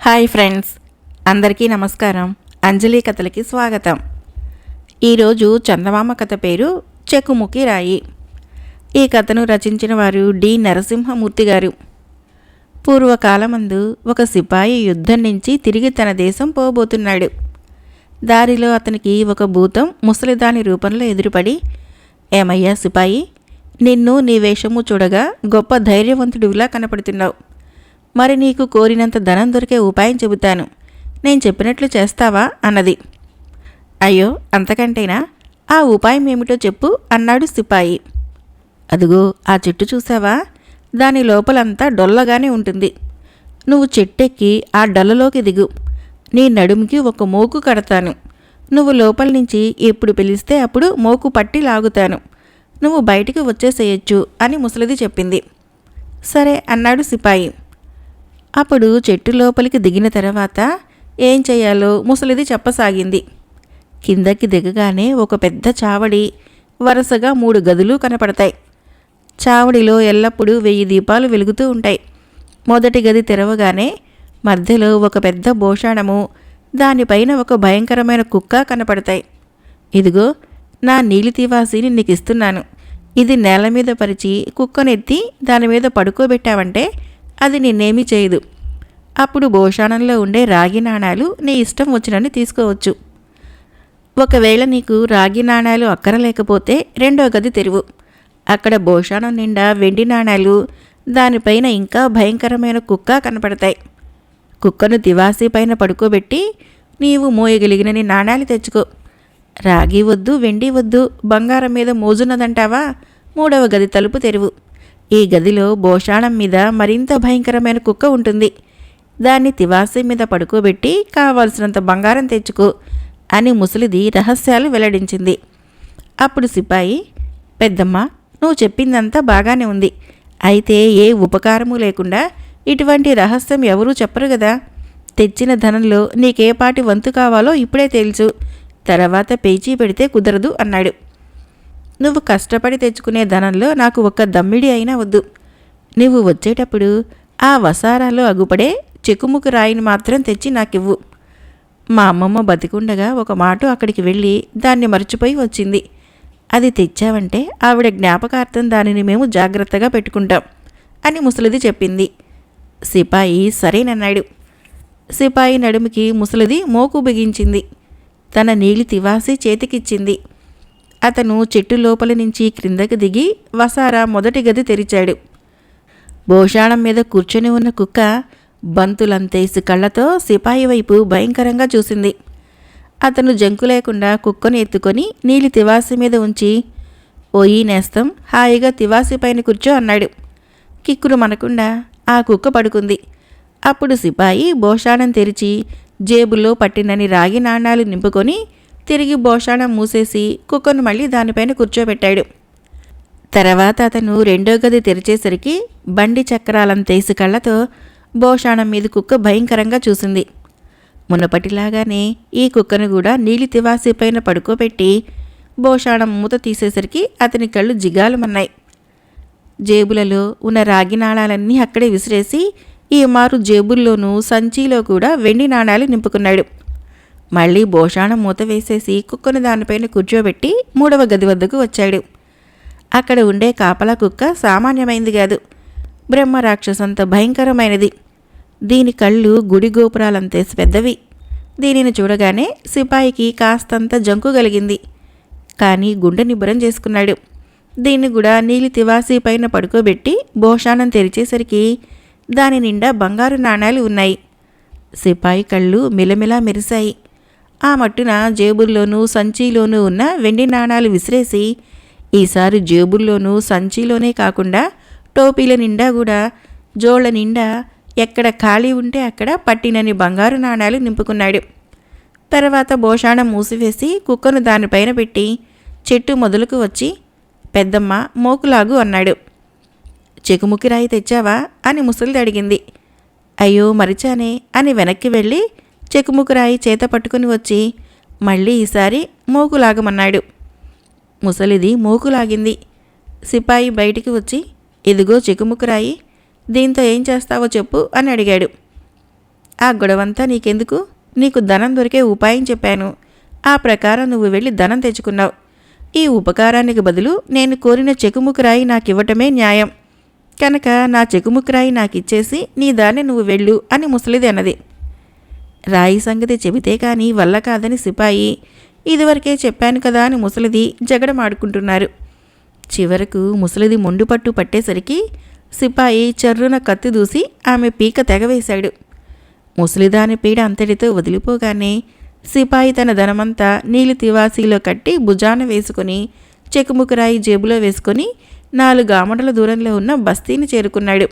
Hi friends, అందరికీ నమస్కారం. అంజలి కథలకి స్వాగతం. ఈరోజు చందమామ కథ పేరు చెకుముకి రాయి. ఈ కథను రచించిన వారు డి నరసింహమూర్తి గారు. పూర్వకాలమందు ఒక సిపాయి యుద్ధం నుంచి తిరిగి తన దేశం పోబోతున్నాడు. దారిలో అతనికి ఒక భూతం ముసలిదాని రూపంలో ఎదురుపడి, ఏమయ్యా సిపాయి, నిన్ను నీ వేషము చూడగా గొప్ప ధైర్యవంతుడిలా కనపడుతున్నావు. మరి నీకు కోరినంత ధనం దొరికే ఉపాయం చెబుతాను, నేను చెప్పినట్లు చేస్తావా అన్నది. అయ్యో అంతకంటేనా, ఆ ఉపాయం ఏమిటో చెప్పు అన్నాడు సిపాయి. అదుగో ఆ చెట్టు చూసావా, దాని లోపలంతా డొల్లగానే ఉంటుంది. నువ్వు చెట్టెక్కి ఆ డొల్లలోకి దిగు. నీ నడుముకి ఒక మోకు కడతాను. నువ్వు లోపల నుంచి ఎప్పుడు పిలిస్తే అప్పుడు మోకు పట్టి లాగుతాను. నువ్వు బయటికి వచ్చేసేయచ్చు అని ముసలిది చెప్పింది. సరే అన్నాడు సిపాయి. అప్పుడు చెట్టు లోపలికి దిగిన తర్వాత ఏం చేయాలో ముసలిది చెప్పసాగింది. కిందకి దిగగానే ఒక పెద్ద చావడి, వరుసగా 3 గదులు కనపడతాయి. చావడిలో ఎల్లప్పుడూ 1000 దీపాలు వెలుగుతూ ఉంటాయి. మొదటి గది తెరవగానే మధ్యలో ఒక పెద్ద భోషాణము, దానిపైన ఒక భయంకరమైన కుక్క కనపడతాయి. ఇదిగో నా నీలి తివాసిని నీకు ఇస్తున్నాను. ఇది నేల మీద పరిచి కుక్కనెత్తి దాని మీద పడుకోబెట్టావంటే అది నిన్నేమీ చేయదు. అప్పుడు భోషాణంలో ఉండే రాగి నాణాలు నీ ఇష్టం వచ్చినన్ని తీసుకోవచ్చు. ఒకవేళ నీకు రాగి నాణాలు అక్కరలేకపోతే 2వ గది తెరువు. అక్కడ భోషాణం నిండా వెండి నాణాలు, దానిపైన ఇంకా భయంకరమైన కుక్క కనపడతాయి. కుక్కను తివాసీ పైన పడుకోబెట్టి నీవు మోయగలిగినని నాణాలు తెచ్చుకో. రాగి వద్దు, వెండి వద్దు, బంగారం మీద మోజున్నదంటావా? 3వ గది తలుపు తెరువు. ఈ గదిలో భోషాణం మీద మరింత భయంకరమైన కుక్క ఉంటుంది. దాన్ని తివాసీ మీద పడుకోబెట్టి కావాల్సినంత బంగారం తెచ్చుకో అని ముసలిది రహస్యాలు వెల్లడించింది. అప్పుడు సిపాయి, పెద్దమ్మ, నువ్వు చెప్పిందంతా బాగానే ఉంది. అయితే ఏ ఉపకారము లేకుండా ఇటువంటి రహస్యం ఎవరూ చెప్పరు కదా. తెచ్చిన ధనంలో నీకేపాటి వంతు కావాలో ఇప్పుడే తెలుసు, తర్వాత పేచీ పెడితే కుదరదు అన్నాడు. నువ్వు కష్టపడి తెచ్చుకునే ధనంలో నాకు ఒక్క దమ్మిడి అయినా వద్దు. నువ్వు వచ్చేటప్పుడు ఆ వసారాలో అగుపడే చెకుముకి రాయిని మాత్రం తెచ్చి నాకివ్వు. మా అమ్మమ్మ బతికుండగా ఒక మాట అక్కడికి వెళ్ళి దాన్ని మర్చిపోయి వచ్చింది. అది తెచ్చావంటే ఆవిడ జ్ఞాపకార్థం దానిని మేము జాగ్రత్తగా పెట్టుకుంటాం అని ముసలిది చెప్పింది. సిపాయి సరేనన్నాడు. సిపాయి నడుముకి ముసలిది మోకు బిగించింది. తన నీలి తివాసి చేతికిచ్చింది. అతను చెట్టు లోపలి నుంచి క్రిందకి దిగి వసారా మొదటి గది తెరిచాడు. భోషాణం మీద కూర్చొని ఉన్న కుక్క బంతులంతేసి కళ్ళతో సిపాయి వైపు భయంకరంగా చూసింది. అతను జంకు లేకుండా కుక్కను ఎత్తుకొని నీలి తివాసి మీద ఉంచి, ఓయి నేస్తం, హాయిగా తివాసి పైన కూర్చో అన్నాడు. కిక్కురు మనకుండా ఆ కుక్క పడుకుంది. అప్పుడు సిపాయి భోషాణం తెరిచి జేబులో పట్టినని రాగి నాణాలు నింపుకొని తిరిగి భోషాణం మూసేసి కుక్కను మళ్ళీ దానిపైన కూర్చోబెట్టాడు. తర్వాత అతను 2వ గది తెరిచేసరికి బండి చక్రాలంతేసి కళ్ళతో భోషాణం మీద కుక్క భయంకరంగా చూసింది. మునపటిలాగానే ఈ కుక్కను కూడా నీలి తివాసి పైన పడుకోబెట్టి భోషాణం మూత తీసేసరికి అతని కళ్ళు జిగాలుమన్నాయి. జేబులలో ఉన్న రాగి నాణాలన్నీ అక్కడే విసిరేసి ఈ మారు జేబుల్లోనూ సంచిలో కూడా వెండి నాణాలు నింపుకున్నాడు. మళ్ళీ భోషాణం మూత వేసేసి కుక్కను దానిపైన కూర్చోబెట్టి 3వ గది వద్దకు వచ్చాడు. అక్కడ ఉండే కాపలా కుక్క సామాన్యమైంది కాదు, బ్రహ్మరాక్షసంత భయంకరమైనది. దీని కళ్ళు గుడి గోపురాలంతేసి పెద్దవి. దీనిని చూడగానే సిపాయికి కాస్తంత జంకు కలిగింది. కానీ గుండె నిబ్బరం చేసుకున్నాడు. దీన్ని కూడా నీలి తివాసీ పైన పడుకోబెట్టి భోషాణం తెరిచేసరికి దాని నిండా బంగారు నాణాలు ఉన్నాయి. సిపాయి కళ్ళు మిలమిలా మెరిశాయి. ఆ మట్టున జేబుల్లోనూ సంచిలోనూ ఉన్న వెండి నాణాలు విసిరేసి ఈసారి జేబుల్లోనూ సంచిలోనే కాకుండా టోపీల నిండా కూడా జోళ్ల నిండా ఎక్కడ ఖాళీ ఉంటే అక్కడ పట్టినని బంగారు నాణాలు నింపుకున్నాడు. తర్వాత భోషాణం మూసివేసి కుక్కను దానిపైన పెట్టి చెట్టు మొదలుకు వచ్చి, పెద్దమ్మ మోకులాగు అన్నాడు. చెకుముకి రాయి తెచ్చావా అని ముసలిది అడిగింది. అయ్యో మరిచానే అని వెనక్కి వెళ్ళి చెకుముకి రాయి చేత పట్టుకుని వచ్చి మళ్ళీ ఈసారి మోకులాగమన్నాడు. ముసలిది మోకులాగింది. సిపాయి బయటికి వచ్చి, ఇదిగో చెకుముకి రాయి, దీంతో ఏం చేస్తావో చెప్పు అని అడిగాడు. ఆ గొడవంతా నీకెందుకు? నీకు ధనం దొరికే ఉపాయం చెప్పాను. ఆ ప్రకారం నువ్వు వెళ్ళి ధనం తెచ్చుకున్నావు. ఈ ఉపకారానికి బదులు నేను కోరిన చెకుముకురాయి నాకివ్వటమే న్యాయం. కనుక నా చెకుముకురాయి నాకిచ్చేసి నీ దాన్ని నువ్వు వెళ్ళు అని ముసలిది అన్నది. రాయి సంగతి చెబితే కానీ వల్ల కాదని సిపాయి, ఇదివరకే చెప్పాను కదా అని ముసలిది జగడమాడుకుంటున్నారు. చివరకు ముసలిది మొండుపట్టు పట్టేసరికి సిపాయి చర్రున కత్తి దూసి ఆమె పీక తెగవేశాడు. ముసలిదాని పీడ అంతటితో వదిలిపోగానే సిపాయి తన ధనమంతా నీలి తివాసీలో కట్టి భుజాన వేసుకుని చెకుముకురాయి జేబులో వేసుకొని 4 ఆమడల దూరంలో ఉన్న బస్తీని చేరుకున్నాడు.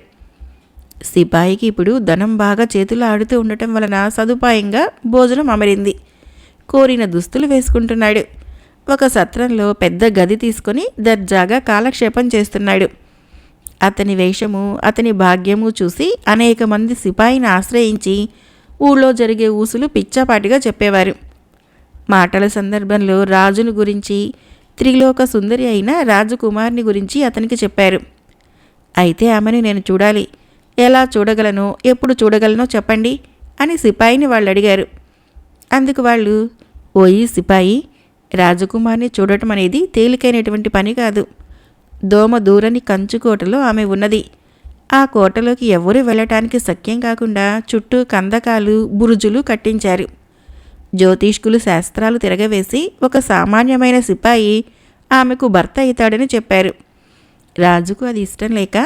సిపాయికి ఇప్పుడు ధనం బాగా చేతులు ఆడుతూ ఉండటం వలన సదుపాయంగా భోజనం అమరింది. కోరిన దుస్తులు వేసుకుంటున్నాడు. ఒక సత్రంలో పెద్ద గది తీసుకొని దర్జాగా కాలక్షేపం చేస్తున్నాడు. అతని వేషము, అతని భాగ్యము చూసి అనేక మంది సిపాయిని ఆశ్రయించి ఊళ్ళో జరిగే ఊసులు పిచ్చాపాటిగా చెప్పేవారు. మాటల సందర్భంలో రాజును గురించి, త్రిలోక సుందరి అయిన రాజకుమార్ని గురించి అతనికి చెప్పారు. అయితే ఆమెను నేను చూడాలి. ఎలా చూడగలనో, ఎప్పుడు చూడగలనో చెప్పండి అని సిపాయిని వాళ్ళు అడిగారు. అందుకు వాళ్ళు, ఓయి సిపాయి, రాజకుమార్ని చూడటం అనేది తేలికైనటువంటి పని కాదు. దోమ దూరని కంచుకోటలో ఆమె ఉన్నది. ఆ కోటలోకి ఎవరూ వెళ్ళటానికి శక్యం కాకుండా చుట్టూ కందకాలు, బురుజులు కట్టించారు. జ్యోతిష్కులు శాస్త్రాలు తిరగవేసి ఒక సామాన్యమైన సిపాయి ఆమెకు భర్త అవుతాడని చెప్పారు. రాజుకు అది ఇష్టం లేక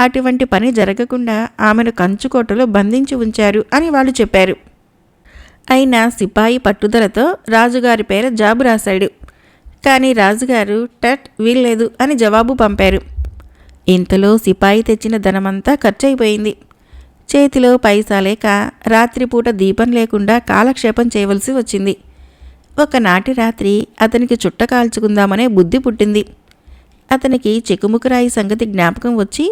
అటువంటి పని జరగకుండా ఆమెను కంచుకోటలో బంధించి ఉంచారు అని వాళ్ళు చెప్పారు. అయినా సిపాయి పట్టుదలతో రాజుగారి పేర జాబు రాశాడు. కానీ రాజుగారు వీల్లేదు అని జవాబు పంపారు. ఇంతలో సిపాయి తెచ్చిన ధనమంతా ఖర్చయిపోయింది. చేతిలో పైసా లేక రాత్రిపూట దీపం లేకుండా కాలక్షేపం చేయవలసి వచ్చింది. ఒకనాటి రాత్రి అతనికి చుట్ట కాల్చుకుందామనే బుద్ధి పుట్టింది. అతనికి చెకుముకురాయి సంగతి జ్ఞాపకం వచ్చి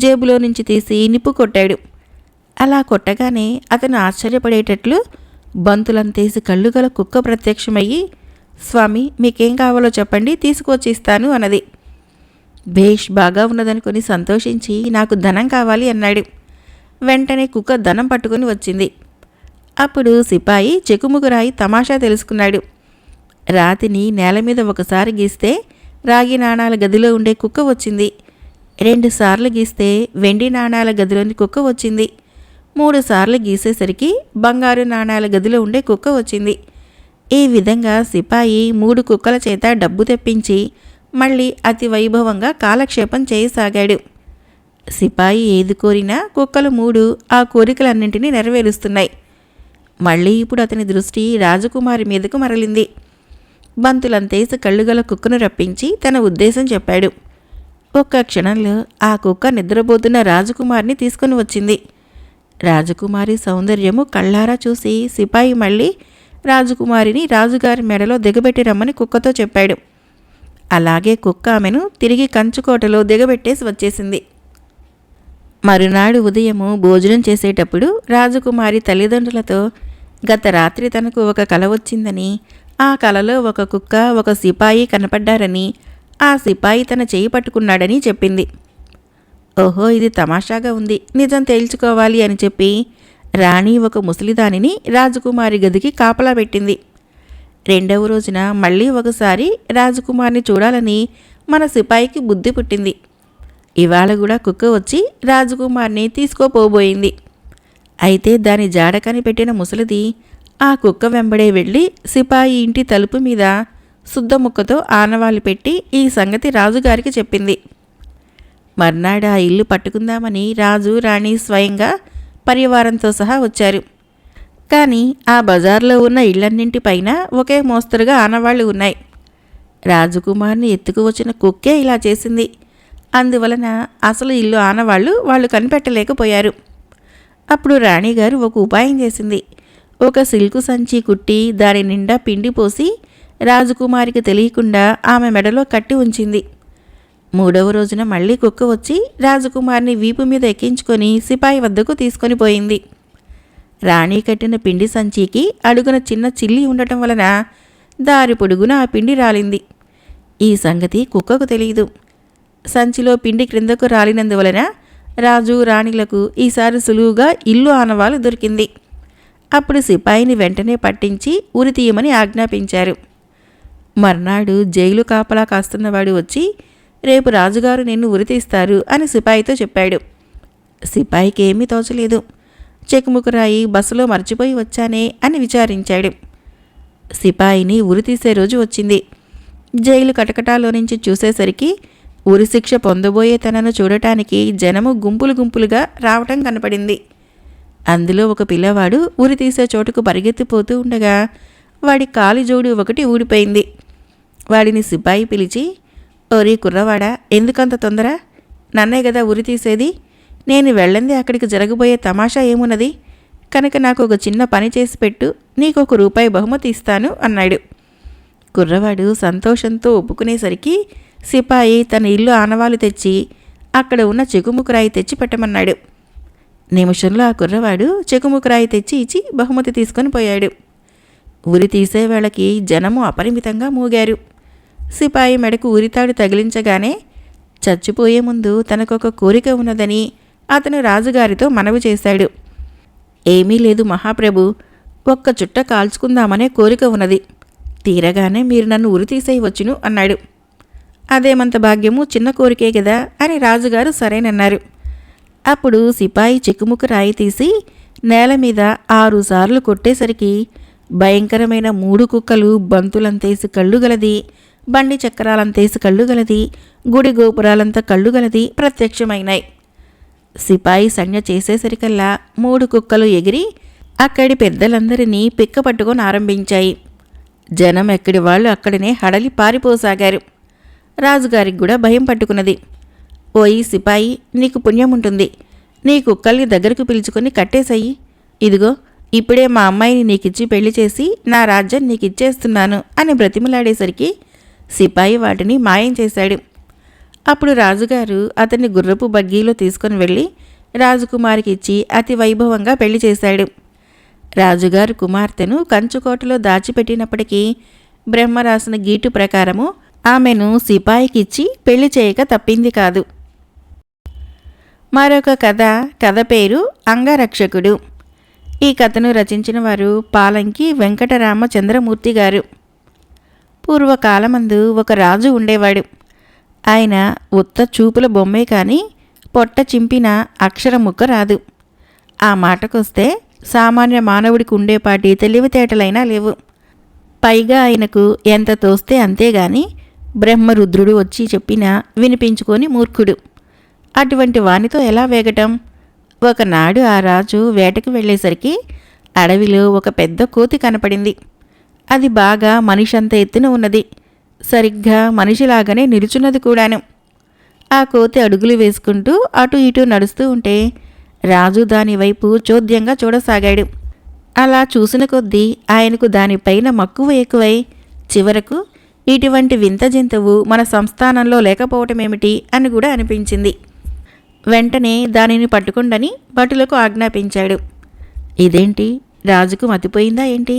జేబులో నుంచి తీసి నిప్పు కొట్టాడు. అలా కొట్టగానే అతను ఆశ్చర్యపడేటట్లు బంతులంతేసి కళ్ళు గల కుక్క ప్రత్యక్షమయ్యి, స్వామి, మీకేం కావాలో చెప్పండి, తీసుకొచ్చి ఇస్తాను అన్నది. భేష్, బాగా ఉన్నదనుకొని సంతోషించి నాకు ధనం కావాలి అన్నాడు. వెంటనే కుక్క ధనం పట్టుకొని వచ్చింది. అప్పుడు సిపాయి చెకుముకురాయి తమాషా తెలుసుకున్నాడు. రాతిని నేల మీద ఒకసారి గీస్తే రాగి నాణాల గదిలో ఉండే కుక్క వచ్చింది. 2 సార్లు గీస్తే వెండి నాణాల గదిలోని కుక్క వచ్చింది. 3 సార్లు గీసేసరికి బంగారు నాణాల గదిలో ఉండే కుక్క వచ్చింది. ఈ విధంగా సిపాయి 3 కుక్కల చేత డబ్బు తెప్పించి మళ్ళీ అతి వైభవంగా కాలక్షేపం చేయసాగాడు. సిపాయి ఏది కోరినా కుక్కలు 3 ఆ కోరికలన్నింటినీ నెరవేరుస్తున్నాయి. మళ్ళీ ఇప్పుడు అతని దృష్టి రాజకుమారి మీదకు మరలింది. బంతులంతేసి కళ్ళుగల కుక్కను రప్పించి తన ఉద్దేశం చెప్పాడు. ఒక్క క్షణంలో ఆ కుక్క నిద్రపోతున్న రాజకుమారిని తీసుకుని వచ్చింది. రాజకుమారి సౌందర్యము కళ్ళారా చూసి సిపాయి మళ్ళీ రాజకుమారిని రాజుగారి మెడలో దిగబెట్టి రమ్మని కుక్కతో చెప్పాడు. అలాగే కుక్క ఆమెను తిరిగి కంచుకోటలో దిగబెట్టేసి వచ్చేసింది. మరునాడు ఉదయము భోజనం చేసేటప్పుడు రాజకుమారి తల్లిదండ్రులతో గత రాత్రి తనకు ఒక కల వచ్చిందని, ఆ కలలో ఒక కుక్క, ఒక సిపాయి కనపడ్డారని, ఆ సిపాయి తన చేయి పట్టుకున్నాడని చెప్పింది. ఓహో, ఇది తమాషాగా ఉంది, నిజం తేల్చుకోవాలి అని చెప్పి రాణి ఒక ముసలిదానిని రాజకుమారి గదికి కాపలా పెట్టింది. 2వ రోజున మళ్ళీ ఒకసారి రాజకుమారిని చూడాలని మన సిపాయికి బుద్ధి పుట్టింది. ఇవాళ కూడా కుక్క వచ్చి రాజకుమారిని తీసుకోపోబోయింది. అయితే దాని జాడ కనిపెట్టిన ముసలిది ఆ కుక్క వెంబడే వెళ్ళి సిపాయి ఇంటి తలుపు మీద శుద్ధముక్కతో ఆనవాళ్ళు పెట్టి ఈ సంగతి రాజుగారికి చెప్పింది. మర్నాడు ఆ ఇల్లు పట్టుకుందామని రాజు, రాణి స్వయంగా పరివారంతో సహా వచ్చారు. కానీ ఆ బజార్లో ఉన్న ఇళ్లన్నింటిపైన ఒకే మోస్తరుగా ఆనవాళ్లు ఉన్నాయి. రాజకుమార్ని ఎత్తుకు వచ్చిన కుక్కే ఇలా చేసింది. అందువలన అసలు ఇల్లు ఆనవాళ్లు వాళ్ళు కనిపెట్టలేకపోయారు. అప్పుడు రాణిగారు ఒక ఉపాయం చేసింది. ఒక సిల్కు సంచి కుట్టి దాని నిండా పిండి పోసి రాజకుమారికి తెలియకుండా ఆమె మెడలో కట్టి ఉంచింది. 3వ రోజున మళ్ళీ కుక్క వచ్చి రాజకుమారిని వీపు మీద ఎక్కించుకొని సిపాయి వద్దకు తీసుకొని పోయింది. రాణి కట్టిన పిండి సంచికి అడుగున చిన్న చిల్లి ఉండటం వలన దారి పొడుగున ఆ పిండి రాలింది. ఈ సంగతి కుక్కకు తెలియదు. సంచిలో పిండి క్రిందకు రాలినందువలన రాజు, రాణిలకు ఈసారి సులువుగా ఇల్లు ఆనవాలు దొరికింది. అప్పుడు సిపాయిని వెంటనే పట్టించి ఉరి తీయమని ఆజ్ఞాపించారు. మర్నాడు జైలు కాపలా కాస్తున్నవాడు వచ్చి, రేపు రాజుగారు నిన్ను ఉరితీస్తారు అని సిపాయితో చెప్పాడు. సిపాయికి ఏమీ తోచలేదు. చెకుముకురాయి బస్సులో మర్చిపోయి వచ్చానే అని విచారించాడు. సిపాయిని ఉరితీసే రోజు వచ్చింది. జైలు కటకటాలో నుంచి చూసేసరికి ఉరిశిక్ష పొందబోయే తనను చూడటానికి జనము గుంపులు గుంపులుగా రావటం కనపడింది. అందులో ఒక పిల్లవాడు ఉరి తీసే చోటుకు పరిగెత్తిపోతూ ఉండగా వాడి కాలి జోడు ఒకటి ఊడిపోయింది. వాడిని సిపాయి పిలిచి, ఓరి కుర్రవాడా, ఎందుకంత తొందర? నన్నే కదా ఉరి తీసేది. నేను వెళ్ళంది అక్కడికి జరగబోయే తమాషా ఏమున్నది? కనుక నాకు ఒక చిన్న పని చేసి పెట్టు, నీకు ₹1 బహుమతి ఇస్తాను అన్నాడు. కుర్రవాడు సంతోషంతో ఒప్పుకునేసరికి సిపాయి తన ఇల్లు ఆనవాలు తెచ్చి అక్కడ ఉన్న చెకుముకురాయి తెచ్చి పెట్టమన్నాడు. నిమిషంలో ఆ కుర్రవాడు చెకుముకురాయి తెచ్చి ఇచ్చి బహుమతి తీసుకొని పోయాడు. ఉరి తీసేవేళకి జనము అపరిమితంగా మూగారు. సిపాయి మెడకు ఉరితాడు తగిలించగానే చచ్చిపోయే ముందు తనకొక కోరిక ఉన్నదని అతను రాజుగారితో మనవి చేశాడు. ఏమీ లేదు మహాప్రభు, ఒక్క చుట్ట కాల్చుకుందామనే కోరిక ఉన్నది. తీరగానే మీరు నన్ను ఉరి తీసేయవచ్చును అన్నాడు. అదేమంత భాగ్యము, చిన్న కోరికే కదా అని రాజుగారు సరేనన్నారు. అప్పుడు సిపాయి చెక్కుముక్క రాయి తీసి నేల మీద 6 సార్లు కొట్టేసరికి భయంకరమైన 3 కుక్కలు బంతులంతేసి కళ్ళు గలది, బండి చక్రాలంతేసి కళ్ళు గలది, గుడి గోపురాలంత కళ్ళు గలది ప్రత్యక్షమైనాయి. సిపాయి సంజ్ఞ చేసేసరికల్లా 3 కుక్కలు ఎగిరి అక్కడి పెద్దలందరినీ పిక్కపట్టుకొని ఆరంభించాయి. జనం ఎక్కడి వాళ్ళు అక్కడనే హడలి పారిపోసాగారు. రాజుగారికి కూడా భయం పట్టుకున్నది. ఓయి సిపాయి, నీకు పుణ్యం ఉంటుంది. నీ కుక్కల్ని దగ్గరకు పిలుచుకొని కట్టేసయ్యి. ఇదిగో ఇప్పుడే మా అమ్మాయిని నీకిచ్చి పెళ్లి చేసి నా రాజ్యం నీకిచ్చేస్తున్నాను అని బ్రతిమలాడేసరికి సిపాయి వాటిని మాయం చేశాడు. అప్పుడు రాజుగారు అతన్ని గుర్రపు బగ్గీలో తీసుకుని వెళ్ళి రాజకుమారికి ఇచ్చి అతి వైభవంగా పెళ్లి చేశాడు. రాజుగారు కుమార్తెను కంచుకోటలో దాచిపెట్టినప్పటికీ బ్రహ్మ రాసిన గీటు ప్రకారము ఆమెను సిపాయికిచ్చి పెళ్లి చేయక తప్పింది కాదు. మరొక కథ పేరు అంగరక్షకుడు. ఈ కథను రచించిన వారు పాలంకి వెంకటరామచంద్రమూర్తి గారు. పూర్వకాలమందు ఒక రాజు ఉండేవాడు. ఆయన ఉత్త చూపుల బొమ్మే కానీ పొట్ట చింపిన అక్షరముక్క రాదు. ఆ మాటకొస్తే సామాన్య మానవుడికి ఉండేపాటి తెలివితేటలైనా లేవు. పైగా ఆయనకు ఎంత తోస్తే అంతేగాని బ్రహ్మరుద్రుడు వచ్చి చెప్పినా వినిపించుకొని మూర్ఖుడు. అటువంటి వానితో ఎలా వేగటం? ఒకనాడు ఆ రాజు వేటకు వెళ్ళేసరికి అడవిలో ఒక పెద్ద కోతి కనపడింది. అది బాగా మనిషంత ఎత్తున ఉన్నది. సరిగ్గా మనిషిలాగానే నిలుచున్నది కూడాను. ఆ కోతి అడుగులు వేసుకుంటూ అటు ఇటు నడుస్తూ ఉంటే రాజు దానివైపు చోద్యంగా చూడసాగాడు. అలా చూసిన కొద్దీ ఆయనకు దానిపైన మక్కువ ఎక్కువై చివరకు ఇటువంటి వింత జంతువు మన సంస్థానంలో లేకపోవటమేమిటి అని కూడా అనిపించింది. వెంటనే దానిని పట్టుకుండని భటులకు ఆజ్ఞాపించాడు. ఇదేంటి, రాజుకు మతిపోయిందా ఏంటి?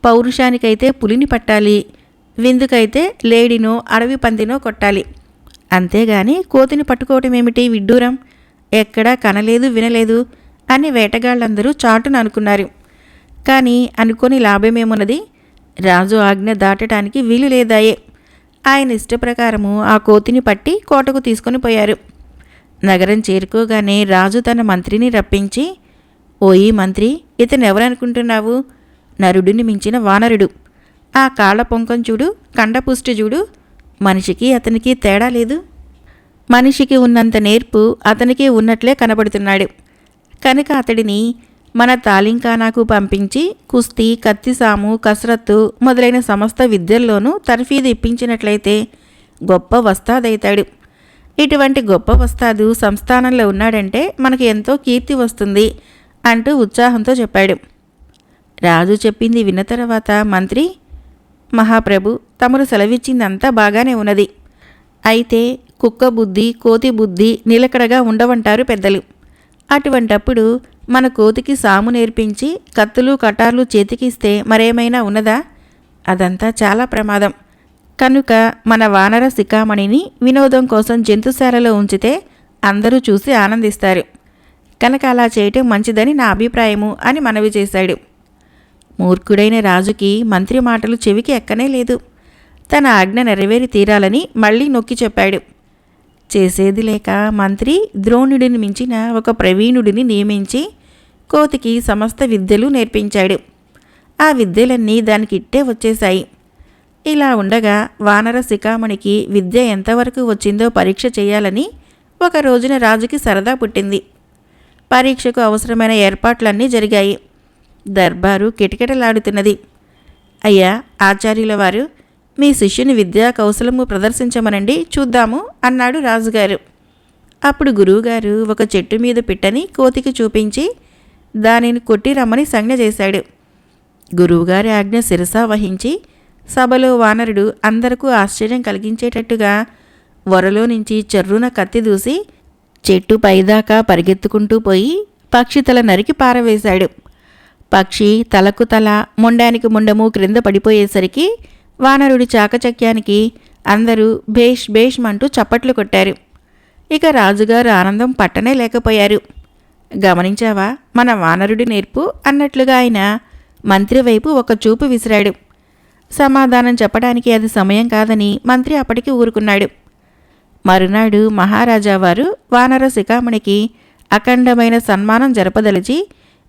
పౌరుషానికైతే పులిని పట్టాలి, విందుకైతే లేడినో అడవి పందినో కొట్టాలి, అంతేగాని కోతిని పట్టుకోవటమేమిటి విడ్డూరం? ఎక్కడా కనలేదు వినలేదు అని వేటగాళ్ళందరూ చాటున అనుకున్నారు. కానీ అనుకోని లాభమేమున్నది? రాజు ఆజ్ఞ దాటడానికి వీలు లేదాయే. ఆయన ఇష్టప్రకారము ఆ కోతిని పట్టి కోటకు తీసుకొని పోయారు. నగరం చేరుకోగానే రాజు తన మంత్రిని రప్పించి, ఓయి మంత్రి, ఇతనెవరనుకుంటున్నావు? నరుడిని మించిన వానరుడు. ఆ కాళ్ళ పొంకం చూడు, కండపుష్టి చూడు, మనిషికి అతనికి తేడా లేదు. మనిషికి ఉన్నంత నేర్పు అతనికి ఉన్నట్లే కనబడుతున్నాడు. కనుక అతడిని మన తాలింఖానాకు పంపించి కుస్తీ, కత్తిసాము, కసరత్తు మొదలైన సమస్త విద్యల్లోనూ తర్ఫీదు ఇప్పించినట్లయితే గొప్ప వస్తాదైతాడు. ఇటువంటి గొప్ప వస్తాదు సంస్థానంలో ఉన్నాడంటే మనకి ఎంతో కీర్తి వస్తుంది అంటూ ఉత్సాహంతో చెప్పాడు. రాజు చెప్పింది విన్న తర్వాత మంత్రి, మహాప్రభు, తమరు సెలవిచ్చిందంతా బాగానే ఉన్నది. అయితే కుక్క బుద్ధి, కోతి బుద్ధి నిలకడగా ఉండవంటారు పెద్దలు. అటువంటప్పుడు మన కోతికి సాము నేర్పించి కత్తులు కటార్లు చేతికిస్తే మరేమైనా ఉన్నదా? అదంతా చాలా ప్రమాదం. కనుక మన వానర శిఖామణిని వినోదం కోసం జంతుశాలలో ఉంచితే అందరూ చూసి ఆనందిస్తారు. కనుక అలా చేయటం మంచిదని నా అభిప్రాయము అని మనవి చేశాడు. మూర్ఖుడైన రాజుకి మంత్రి మాటలు చెవికి ఎక్కనే లేదు. తన ఆజ్ఞ నెరవేరి తీరాలని మళ్ళీ నొక్కి చెప్పాడు. చేసేది లేక మంత్రి ద్రోణుడిని మించిన ఒక ప్రవీణుడిని నియమించి కోతికి సమస్త విద్యలు నేర్పించాడు. ఆ విద్యలన్నీ దానికిట్టే వచ్చేశాయి. ఇలా ఉండగా వానర శిఖామణికి విద్య ఎంతవరకు వచ్చిందో పరీక్ష చేయాలని ఒక రోజున రాజుకి సరదా పుట్టింది. పరీక్షకు అవసరమైన ఏర్పాట్లన్నీ జరిగాయి. దర్బారు కిటకిటలాడుతున్నది. అయ్యా ఆచార్యుల వారు, మీ శిష్యుని విద్యా కౌశలము ప్రదర్శించమనండి, చూద్దాము అన్నాడు రాజుగారు. అప్పుడు గురువుగారు ఒక చెట్టు మీద పిట్టని కోతికి చూపించి దానిని కొట్టి రమ్మని సంజ్ఞ చేశాడు. గురువుగారి ఆజ్ఞ శిరసా వహించి సభలో వానరుడు అందరికీ ఆశ్చర్యం కలిగించేటట్టుగా వరలో నుంచి చెర్రున కత్తి దూసి చెట్టు పైదాకా పరిగెత్తుకుంటూ పోయి పక్షి తల నరికి పారవేశాడు. పక్షి తలకు తల, మొండానికి మొండము క్రింద పడిపోయేసరికి వానరుడి చాకచక్యానికి అందరూ భేష్ భేష్ అంటూ చప్పట్లు కొట్టారు. ఇక రాజుగారు ఆనందం పట్టనే లేకపోయారు. గమనించావా మన వానరుడి నేర్పు అన్నట్లుగా ఆయన మంత్రి వైపు ఒక చూపు విసిరాడు. సమాధానం చెప్పడానికి అది సమయం కాదని మంత్రి అప్పటికి ఊరుకున్నాడు. మరునాడు మహారాజావారు వానర శిఖామణికి అఖండమైన సన్మానం జరపదలిచి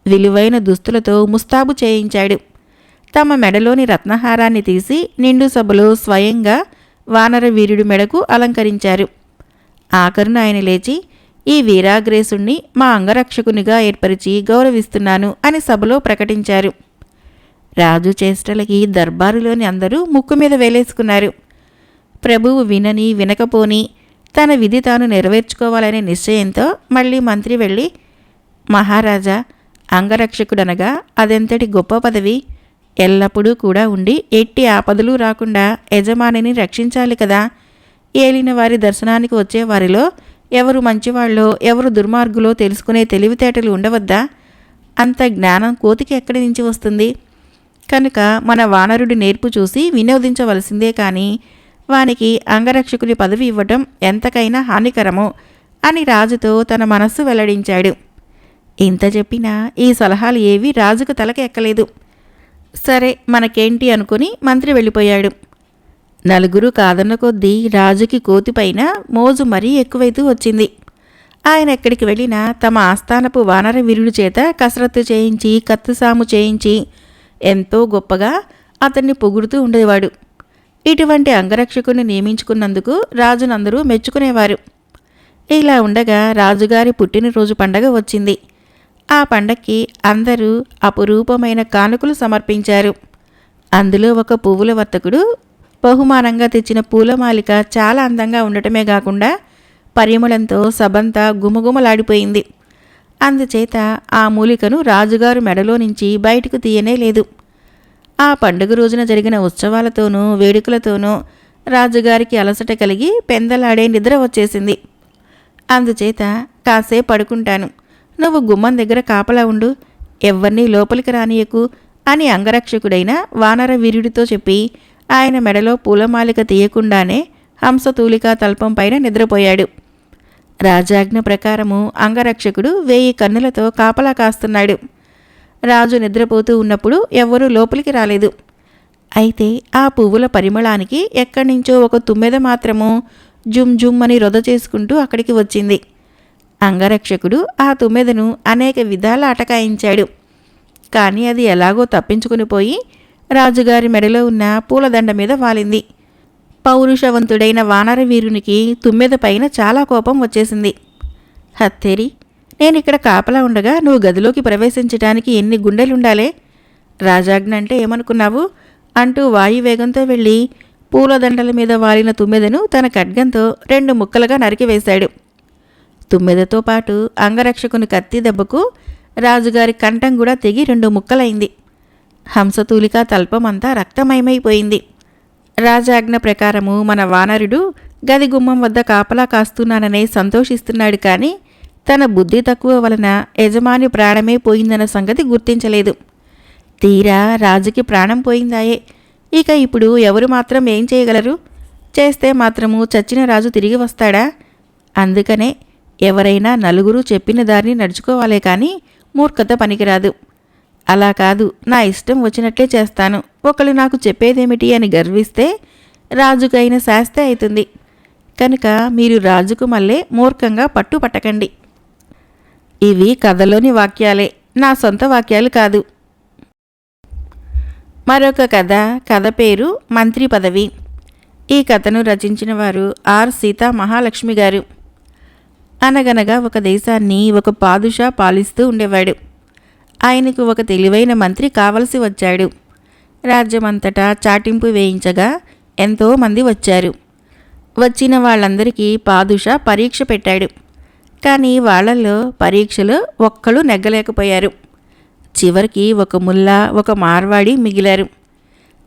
విలువైన దుస్తులతో ముస్తాబు చేయించాడు. తమ మెడలోని రత్నహారాన్ని తీసి నిండు సభలో స్వయంగా వానర వీరుడి మెడకు అలంకరించారు. ఆఖరున ఆయన లేచి, ఈ వీరాగ్రేసుణ్ణి మా అంగరక్షకునిగా ఏర్పరిచి గౌరవిస్తున్నాను అని సభలో ప్రకటించారు. రాజు చేష్టలకి దర్బారులోని అందరూ ముక్కు మీద వేలేసుకున్నారు. ప్రభువు వినని వినకపోని తన విధి తాను నెరవేర్చుకోవాలనే నిశ్చయంతో మళ్ళీ మంత్రి వెళ్ళి, మహారాజా, అంగరక్షకుడనగా అదెంతటి గొప్ప పదవి! ఎల్లప్పుడూ కూడా ఉండి ఎట్టి ఆపదలు రాకుండా యజమానిని రక్షించాలి కదా. ఏలిన వారి దర్శనానికి వచ్చే వారిలో ఎవరు మంచివాళ్ళో ఎవరు దుర్మార్గులో తెలుసుకునే తెలివితేటలు ఉండవద్దా? అంత జ్ఞానం కోతికి ఎక్కడి నుంచి వస్తుంది? కనుక మన వానరుడి నేర్పు చూసి వినోదించవలసిందే కానీ వానికి అంగరక్షకుని పదవి ఇవ్వటం ఎంతకైనా హానికరము అని రాజుతో తన మనస్సు వెల్లడించాడు. ఇంత చెప్పినా ఈ సలహాలు ఏవి రాజుకు తలకి ఎక్కలేదు. సరే మనకేంటి అనుకుని మంత్రి వెళ్ళిపోయాడు. నలుగురు కాదన్న కొద్దీ రాజుకి కోతిపైన మోజు మరీ ఎక్కువైతూ వచ్చింది. ఆయన ఎక్కడికి వెళ్ళినా తమ ఆస్థానపు వానర వీరుడి చేత కసరత్తు చేయించి కత్తిసాము చేయించి ఎంతో గొప్పగా అతన్ని పొగుడుతూ ఉండేవాడు. ఇటువంటి అంగరక్షకుని నియమించుకున్నందుకు రాజునందరూ మెచ్చుకునేవారు. ఇలా ఉండగా రాజుగారి పుట్టినరోజు పండగ వచ్చింది. ఆ పండక్కి అందరూ అపురూపమైన కానుకలు సమర్పించారు. అందులో ఒక పువ్వుల వర్తకుడు బహుమానంగా తెచ్చిన పూలమాలిక చాలా అందంగా ఉండటమే కాకుండా పరిమళంతో సభంతా గుమగుమలాడిపోయింది. అందుచేత ఆ మూలికను రాజుగారు మెడలో నుంచి బయటకు తీయనే లేదు. ఆ పండుగ రోజున జరిగిన ఉత్సవాలతోనూ వేడుకలతోనూ రాజుగారికి అలసట కలిగి పెందలాడే నిద్ర వచ్చేసింది. అందుచేత కాసేపు పడుకుంటాను, నువ్వు గుమ్మం దగ్గర కాపలా ఉండు, ఎవ్వరినీ లోపలికి రానియకు అని అంగరక్షకుడైన వానర వీరుడితో చెప్పి ఆయన మెడలో పూలమాలిక తీయకుండానే హంసతూలికా తల్పం పైన నిద్రపోయాడు. రాజాజ్ఞ ప్రకారము అంగరక్షకుడు 1000 కన్నులతో కాపలా కాస్తున్నాడు. రాజు నిద్రపోతూ ఉన్నప్పుడు ఎవ్వరూ లోపలికి రాలేదు. అయితే ఆ పువ్వుల పరిమళానికి ఎక్కడి నుంచో ఒక తుమ్మెద మాత్రము జుమ్ జుమ్ అని రొద చేసుకుంటూ అక్కడికి వచ్చింది. అంగరక్షకుడు ఆ తుమ్మెదను అనేక విధాల అటకాయించాడు. కానీ అది ఎలాగో తప్పించుకుని పోయి రాజుగారి మెడలో ఉన్న పూలదండ మీద వాలింది. పౌరుషవంతుడైన వానర వీరునికి తుమ్మెద పైన చాలా కోపం వచ్చేసింది. హత్తేరి, నేనిక్కడ కాపలా ఉండగా నువ్వు గదిలోకి ప్రవేశించడానికి ఎన్ని గుండెలుండాలే? రాజాజ్ఞ అంటే ఏమనుకున్నావు అంటూ వాయువేగంతో వెళ్ళి పూలదండల మీద వాలిన తుమ్మెదను తన ఖడ్గంతో 2 ముక్కలుగా నరికివేశాడు. తుమ్మెదతో పాటు అంగరక్షకుని కత్తి దెబ్బకు రాజుగారి కంఠం కూడా తెగి 2 ముక్కలైంది. హంసతూలికా తల్పమంతా రక్తమయమైపోయింది. రాజాజ్ఞ ప్రకారము మన వానరుడు గది గుమ్మం వద్ద కాపలా కాస్తున్నాననే సంతోషిస్తున్నాడు. కానీ తన బుద్ధి తక్కువ వలన యజమాని ప్రాణమే పోయిందన్న సంగతి గుర్తించలేదు. తీరా రాజుకి ప్రాణం పోయిందాయే. ఇక ఇప్పుడు ఎవరు మాత్రం ఏం చేయగలరు? చేస్తే మాత్రము చచ్చిన రాజు తిరిగి వస్తాడా? అందుకనే ఎవరైనా నలుగురు చెప్పిన దారిని నడుచుకోవాలే కానీ మూర్ఖత పనికిరాదు. అలా కాదు, నా ఇష్టం వచ్చినట్లే చేస్తాను, ఒకళ్ళు నాకు చెప్పేదేమిటి అని గర్విస్తే రాజుకైన శాస్తే అవుతుంది. కనుక మీరు రాజుకు మళ్ళీ మూర్ఖంగా పట్టుపట్టకండి. ఇవి కథలోని వాక్యాలే, నా సొంత వాక్యాలు కాదు. మరొక కథ పేరు మంత్రి పదవి. ఈ కథను రచించిన వారు ఆర్ సీతా మహాలక్ష్మి గారు. అనగనగా ఒక దేశాన్ని ఒక పాదుషా పాలిస్తూ ఉండేవాడు. ఆయనకు ఒక తెలివైన మంత్రి కావలసి వచ్చాడు. రాజ్యమంతటా చాటింపు వేయించగా ఎంతోమంది వచ్చారు. వచ్చిన వాళ్ళందరికీ పాదుషా పరీక్ష పెట్టాడు. కానీ వాళ్ళల్లో పరీక్షలో ఒక్కళ్ళు నెగ్గలేకపోయారు. చివరికి ఒక ముల్లా, ఒక మార్వాడి మిగిలారు.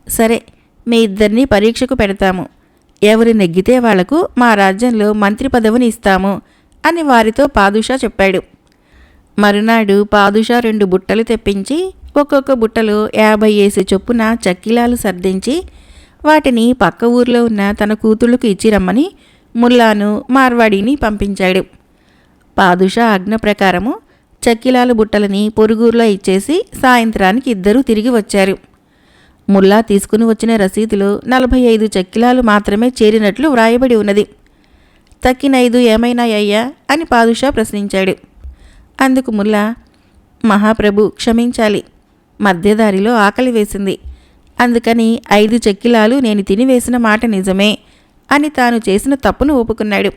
సరే, మీ ఇద్దరినీ పరీక్షకు పెడతాము, ఎవరు నెగ్గితే వాళ్లకు మా రాజ్యంలో మంత్రి పదవిని ఇస్తాము అని వారితో పాదుషా చెప్పాడు. మరునాడు పాదుషా 2 బుట్టలు తెప్పించి ఒక్కొక్క బుట్టలో 50 ఏసి చొప్పున చక్కిలాలు సర్దించి వాటిని పక్క ఊర్లో ఉన్న తన కూతుళ్లకు ఇచ్చి రమ్మని ముల్లాను మార్వాడిని పంపించాడు. పాదుషా ఆజ్ఞ ప్రకారము చక్కిలాల బుట్టలని పొరుగుర్లో ఇచ్చేసి సాయంత్రానికి ఇద్దరూ తిరిగి వచ్చారు. ముల్లా తీసుకుని వచ్చిన రసీదులో 45 చక్కిలాలు మాత్రమే చేరినట్లు వ్రాయబడి ఉన్నది. తక్కిన 5 ఏమైనాయ్యా అని పాదుషా ప్రశ్నించాడు. అందుకు ముల్లా, మహాప్రభు క్షమించాలి, మధ్యదారిలో ఆకలి వేసింది, అందుకని 5 చక్కిలాలు నేను తినివేసిన మాట నిజమే అని తాను చేసిన తప్పును ఒప్పుకున్నాడు.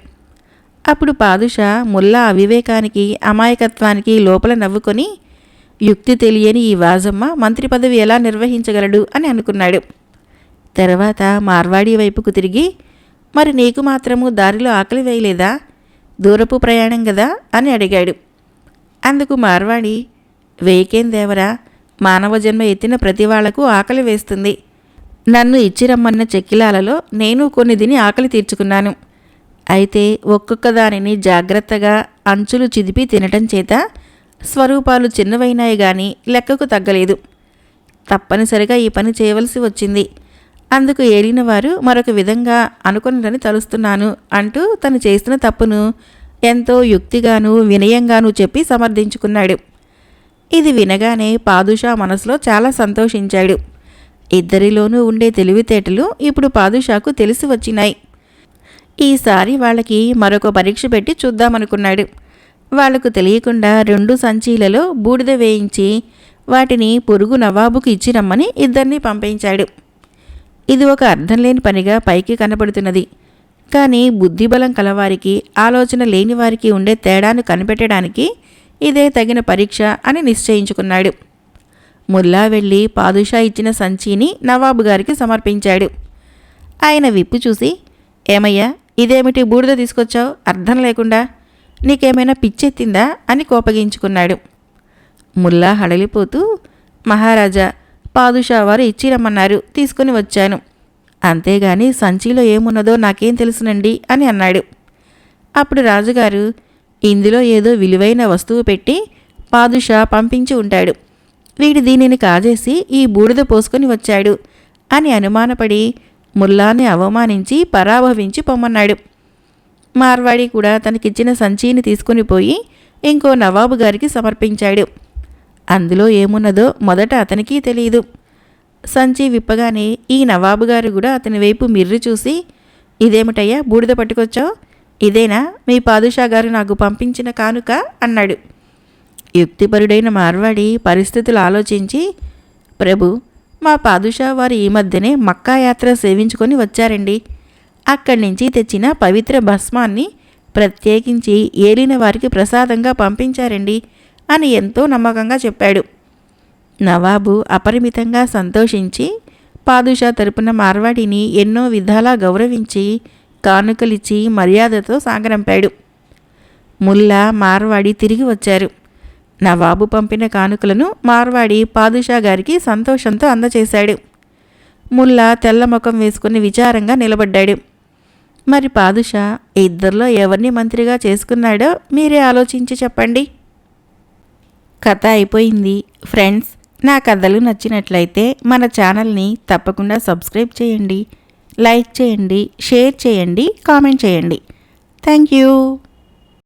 అప్పుడు పాదుషా ముల్లా అవివేకానికి, అమాయకత్వానికి లోపల నవ్వుకొని, యుక్తి తెలియని ఈ వాజమ్మ మంత్రి పదవి ఎలా నిర్వహించగలడు అని అనుకున్నాడు. తర్వాత మార్వాడి వైపుకు తిరిగి, మరి నీకు మాత్రము దారిలో ఆకలి వేయలేదా, దూరపు ప్రయాణం కదా అని అడిగాడు. అందుకు మార్వాడి, వేకేం దేవరా, మానవ జన్మ ఎత్తిన ప్రతి వాళ్లకు ఆకలి వేస్తుంది. నన్ను ఇచ్చిరమ్మన్న చెక్కిలాలలో నేను కొన్ని తిని ఆకలి తీర్చుకున్నాను. అయితే ఒక్కొక్క దానిని జాగ్రత్తగా అంచులు చిదిపి తినటం చేత స్వరూపాలు చిన్నవైనాయి గాని లెక్కకు తగ్గలేదు. తప్పనిసరిగా ఈ పని చేయవలసి వచ్చింది. అందుకు ఏలినవారు మరొక విధంగా అనుకున్నారని తలుస్తున్నాను అంటూ తను చేసిన తప్పును ఎంతో యుక్తిగాను వినయంగానూ చెప్పి సమర్థించుకున్నాడు. ఇది వినగానే పాదుషా మనసులో చాలా సంతోషించాడు. ఇద్దరిలోనూ ఉండే తెలివితేటలు ఇప్పుడు పాదుషాకు తెలిసి వచ్చినాయి. ఈసారి వాళ్ళకి మరొక పరీక్ష పెట్టి చూద్దామనుకున్నాడు. వాళ్లకు తెలియకుండా 2 సంచీలలో బూడిద వేయించి వాటిని పొరుగు నవాబుకు ఇచ్చిరమ్మని ఇద్దరిని పంపించాడు. ఇది ఒక అర్థం లేని పనిగా పైకి కనబడుతున్నది. కానీ బుద్ధిబలం కలవారికి, ఆలోచన లేని వారికి ఉండే తేడాను కనిపెట్టడానికి ఇదే తగిన పరీక్ష అని నిశ్చయించుకున్నాడు. ముల్లా వెళ్ళి పాదుషా ఇచ్చిన సంచిని నవాబు గారికి సమర్పించాడు. ఆయన విప్పు చూసి, ఏమయ్యా, ఇదేమిటి బూడిద తీసుకొచ్చావు, అర్థం లేకుండా, నీకేమైనా పిచ్చెత్తిందా అని కోపగించుకున్నాడు. ముల్లా హడలిపోతూ, మహారాజా, పాదుషా వారు ఇచ్చిరమ్మన్నారు, తీసుకుని వచ్చాను, అంతేగాని సంచిలో ఏమున్నదో నాకేం తెలుసునండి అని అన్నాడు. అప్పుడు రాజుగారు, ఇందులో ఏదో విలువైన వస్తువు పెట్టి పాదుషా పంపించి ఉంటాడు, వీడు దీనిని కాజేసి ఈ బూడిద పోసుకొని వచ్చాడు అని అనుమానపడి ముల్లాని అవమానించి పరాభవించి పొమ్మన్నాడు. మార్వాడి కూడా తనకిచ్చిన సంచిని తీసుకుని పోయి ఇంకో నవాబు గారికి సమర్పించాడు. అందులో ఏమున్నదో మొదట అతనికి తెలియదు. సంచి విప్పగానే ఈ నవాబు గారు కూడా అతని వైపు మిర్రి చూసి, ఇదేమిటయ్యా బూడిద పట్టుకొచ్చావు, ఇదేనా మీ పాదుషా గారు నాకు పంపించిన కానుక అన్నాడు. యుక్తిపరుడైన మార్వాడి పరిస్థితులు ఆలోచించి, ప్రభు, మా పాదుషా వారు ఈ మధ్యనే మక్కా యాత్ర సేవించుకొని వచ్చారండి, అక్కడి నుంచి తెచ్చిన పవిత్ర భస్మాన్ని ప్రత్యేకించి ఏలిన వారికి ప్రసాదంగా పంపించారండి అని ఎంతో నమ్మకంగా చెప్పాడు. నవాబు అపరిమితంగా సంతోషించి పాదుషా తరపున మార్వాడిని ఎన్నో విధాలా గౌరవించి కానుకలిచ్చి మర్యాదతో సాగరంపాడు. ముల్లా, మార్వాడి తిరిగి వచ్చారు. నవాబు పంపిన కానుకలను మార్వాడి పాదుషా గారికి సంతోషంతో అందచేశాడు. ముల్లా తెల్ల ముఖం వేసుకుని విచారంగా నిలబడ్డాడు. మరి పాదుషా ఇద్దరిలో ఎవరిని మంత్రిగా చేసుకున్నాడో మీరే ఆలోచించి చెప్పండి. కథ అయిపోయింది. ఫ్రెండ్స్, నా కథలు నచ్చినట్లయితే మన ఛానల్ని తప్పకుండా సబ్స్క్రైబ్ చేయండి, లైక్ చేయండి, షేర్ చేయండి, కామెంట్ చేయండి. Thank you.